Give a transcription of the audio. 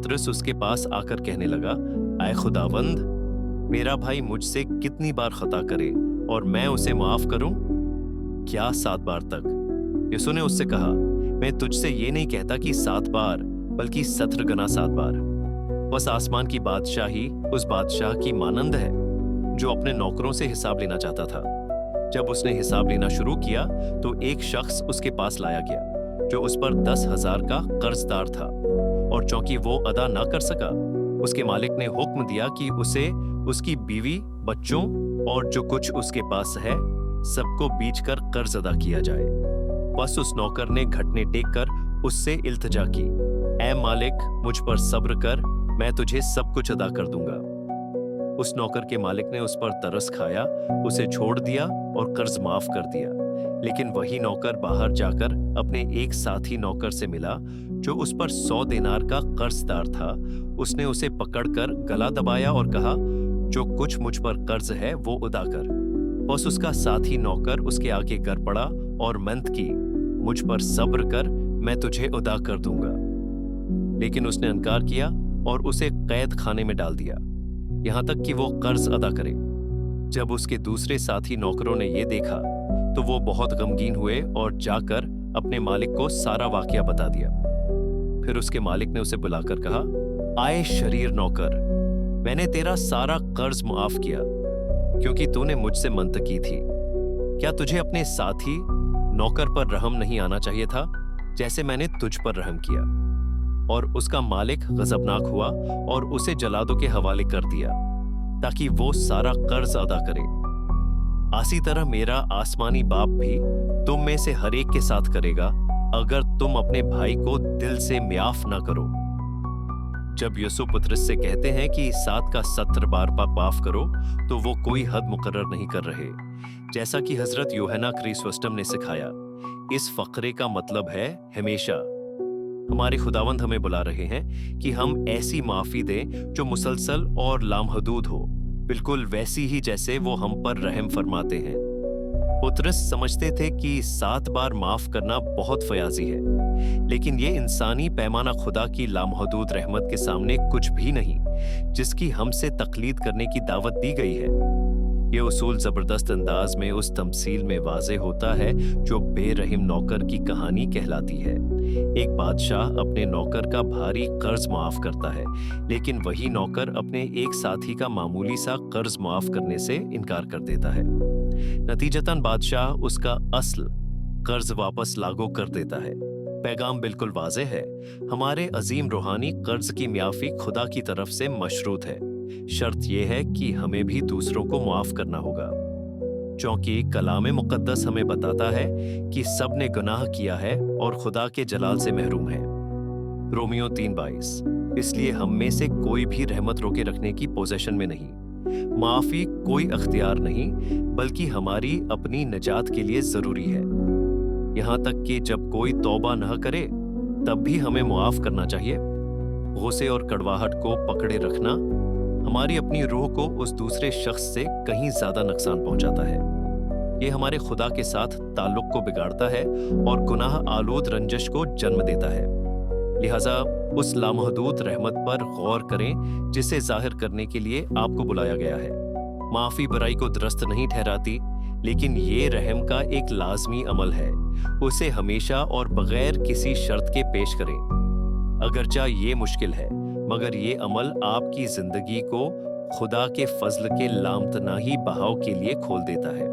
पुत्रस उसके पास आकर कहने लगा, आए खुदावंद, मेरा भाई मुझसे कितनी बार खता करे और मैं उसे माफ करूं? क्या 7 बार तक? यीशु ने उससे कहा, मैं तुझसे ये नहीं कहता कि 7 बार, बल्कि 17 गुना 7 बार। बस आसमान की बादशाही उस बादशाह की मानंद है जो अपने नौकरों से हिसाब लेना चाहता था। जब उसने हिसाब लेना शुरू किया तो एक शख्स उसके पास लाया गया जो उस पर 10,000 का कर्जदार था, और चूंकि वो अदा ना कर सका, उसके मालिक ने हुक्म दिया कि उसे उसकी बीवी, बच्चों और जो कुछ उसके पास है सबको बेचकर कर्ज अदा किया जाए। बस उस नौकर ने घुटने टेक कर उससे इल्तिजा की, ऐ मालिक, मुझ पर सब्र कर, मैं तुझे सब कुछ अदा कर दूंगा। उस नौकर के मालिक ने उस पर तरस खाया, उसे छोड़ दिया और कर्ज माफ कर दिया। लेकिन वही नौकर बाहर जाकर अपने एक साथी नौकर से मिला जो उस पर 100 देनार का कर्जदार था। उसने उसे पकड़कर गला दबाया और कहा, जो कुछ मुझ पर कर्ज है वो अदा कर। बस उसका साथी नौकर उसके आगे गिर पड़ा और मंत की, मुझ पर सब्र कर, मैं तुझे अदा कर दूंगा। लेकिन उसने इनकार किया और उसे कैद खाने में डाल दिया, यहां तक कि वो कर्ज अदा करे। जब उसके दूसरे साथी नौकरों ने यह देखा तो वो बहुत गमगीन हुए और जाकर अपने मालिक को सारा वाकया बता दिया। फिर उसके मालिक ने उसे बुलाकर कहा, आए शरीर नौकर, मैंने तेरा सारा कर्ज माफ किया क्योंकि तूने मुझसे मंत की थी। क्या तुझे अपने साथी नौकर पर रहम नहीं आना चाहिए था जैसे मैंने तुझ पर रहम किया? और उसका मालिक गजबनाक हुआ और उसे जल्लादों के हवाले कर दिया ताकि वो सारा कर्ज अदा करे। आसी तरह मेरा आसमानी बाप भी तुम में से हर एक के साथ करेगा अगर तुम अपने भाई को दिल से माफ ना करो। जब यीशु पुत्रस से कहते हैं कि 7 का 17 बार माफ करो, तो वो कोई हद मुकर्रर नहीं कर रहे, जैसा कि हजरत यूहन्ना क्रिसोस्टम ने सिखाया। इस फकरे का मतलब है हमेशा। हमारे खुदावंद हमें बुला रहे हैं कि हम ऐसी माफी दें जो मुसलसल और लामहदूद हो, बिल्कुल वैसी ही जैसे वो हम पर रहम फरमाते हैं। पुत्रस समझते थे कि 7 बार माफ करना बहुत फयाजी है, लेकिन ये इंसानी पैमाना खुदा की लामहदूद रहमत के सामने कुछ भी नहीं, जिसकी हमसे तकलीद करने की दावत दी गई है। ये उसूल जबरदस्त अंदाज में उस तमसील में वाजे होता है जो बेरहिम नौकर की कहानी कहलाती है। एक बादशाह अपने नौकर का भारी कर्ज माफ करता है, लेकिन वही नौकर अपने एक साथी का मामूली सा कर्ज माफ करने से इनकार कर देता है। नतीजतन बादशाह उसका असल कर्ज वापस लागू कर देता है। पैगाम बिल्कुल वाज़ेह है, हमारे अजीम रूहानी कर्ज की माफी खुदा की तरफ से मशरूत है। शर्त यह है कि हमें भी दूसरों को माफ करना होगा, क्योंकि कलाम मुकद्दस हमें बताता है कि सब ने गुनाह किया है और खुदा के जलाल से महरूम है। रोमियो 3:22। इसलिए हम में से कोई भी रहमत रोके रखने की पोजीशन में नहीं। माफी कोई अख्तियार नहीं, बल्कि हमारी अपनी निजात के लिए जरूरी है। यहां तक कि जब कोई तौबा न करे तब भी हमें मुआफ करना चाहिए। गुस्से और कड़वाहट को पकड़े रखना हमारी अपनी रूह को उस दूसरे शख्स से कहीं ज्यादा नुकसान पहुंचाता है। ये हमारे खुदा के साथ ताल्लुक को बिगाड़ता है और गुनाह आलूद रंजश को जन्म देता है। लिहाजा उस लामहदूद रहमत पर गौर करें जिसे जाहिर करने के लिए आपको बुलाया गया है। माफी बुराई को दुरुस्त नहीं ठहराती, लेकिन ये रहम का एक लाजमी अमल है। उसे हमेशा और बगैर किसी शर्त के पेश करें। अगरचा ये मुश्किल है, मगर ये अमल आपकी जिंदगी को खुदा के फजल के लामतनाही बहाव के लिए खोल देता है।